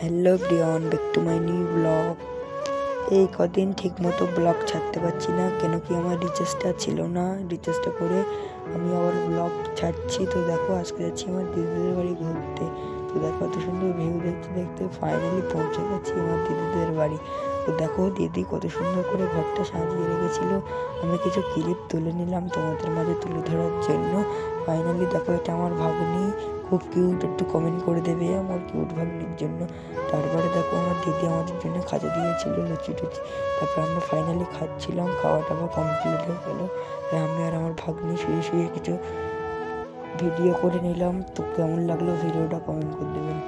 Hello everyone, back to my new blog. এই কদিন ঠিক মতো ব্লগ ছাড়তে পারছি না, কেন কি আমার রিচার্জটা ছিল না। রিচার্জটা করে আমি আবার ব্লগ ছাড়ছি। তো দেখো, আজকে যাচ্ছি আমার দিদিদের বাড়ি ঘুরতে। তো দেখো, কত সুন্দর ভিউ দেখতে দেখতে ফাইনালি পৌঁছে গেছি আমার দিদিদের বাড়ি। তো দেখো, দিদি কত সুন্দর করে ঘরটা সাজিয়ে রেখেছিল। আমি কিছু ক্লিপ তুলে নিলাম তোমাদের মাঝে তুলে ধরার জন্য। ফাইনালি দেখো, এটা আমার ভাগ্নি, খুব কিউট। একটু কমেন্ট করে দেবে আমার কিউট ভাগ্নির জন্য। তারপরে দেখো, আমার দিদি আমাদের জন্য খাজা দিয়েছিল, লুচি টুচি। তারপর আমরা ফাইনালি খাচ্ছিলাম, খাওয়া টাওয়া কমপ্লিট হয়ে গেলো। আমি আর আমার ভাগ্নি শুয়ে শুয়ে কিছু ভিডিও করে নিলাম। তো কেমন লাগলো ভিডিওটা কমেন্ট করে দেবেন।